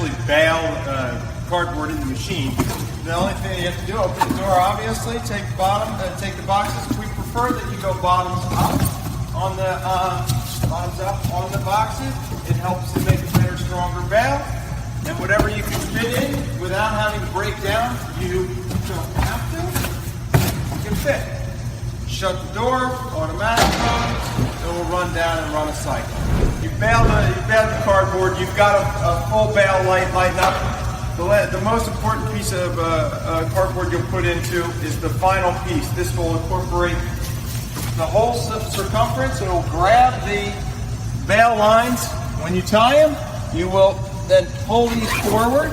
actually bale cardboard in the machine. The only thing you have to do, open the door obviously, take the boxes. We prefer that you go bottoms up on the boxes. It helps to make a better, stronger bale. And whatever you can fit in without having to break down, you don't have to. You can fit. Shut the door, automatic mode, it will run down and run a cycle. You bale the cardboard, you've got a full bale lighting up. The most important piece of cardboard you'll put into is the final piece. This will incorporate the whole circumference. It will grab the bale lines. When you tie them, you will then pull these forward,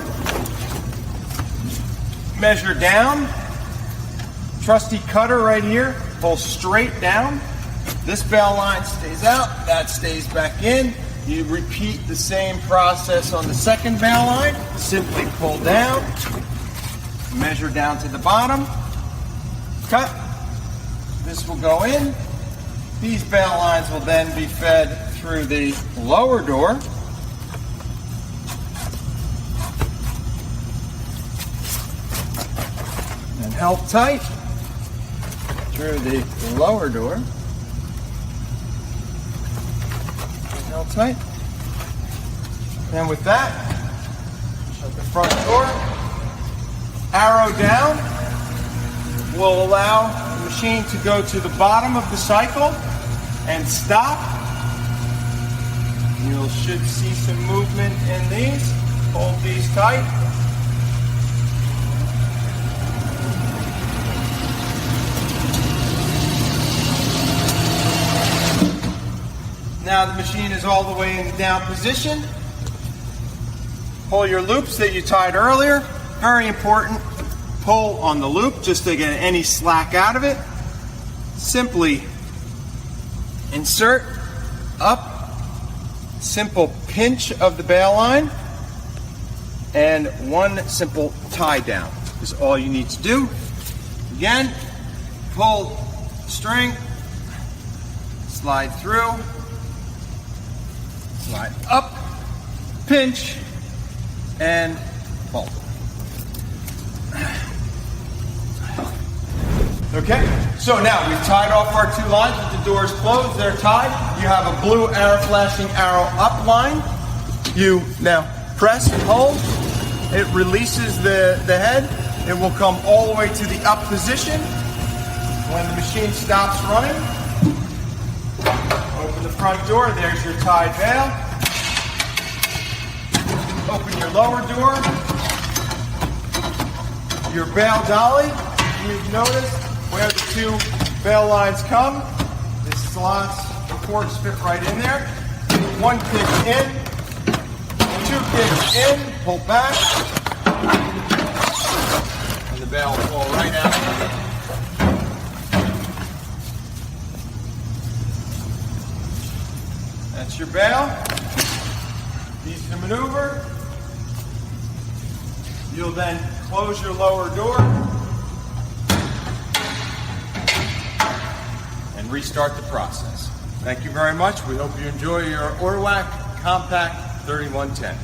measure down, trusty cutter right here, pull straight down. This bale line stays out, that stays back in. You repeat the same process on the second bale line. Simply pull down, measure down to the bottom, cut. This will go in. These bale lines will then be fed through the lower door. And held tight through the lower door. And held tight. And with that, shut the front door. Arrow down will allow the machine to go to the bottom of the cycle and stop. You should see some movement in these. Hold these tight. Now the machine is all the way in the down position. Pull your loops that you tied earlier. Very important. Pull on the loop just to get any slack out of it. Simply insert up. Simple pinch of the bale line. And one simple tie down is all you need to do. Again, pull string, slide through. Slide up, pinch, and pull. Okay, so now we've tied off our two lines with the doors closed, they're tied. You have a blue arrow flashing arrow up line. You now press and hold. It releases the head. It will come all the way to the up position. When the machine stops running, open the front door, there's your tied bale. Open your lower door. Your bale dolly. You've noticed where the two bale lines come. The slots, the forks fit right in there. One kick in, two kicks in, pull back, and the bale will fall right out. That's your bale. Easy to maneuver. You'll then close your lower door and restart the process. Thank you very much. We hope you enjoy your ORWAK Compact 3110.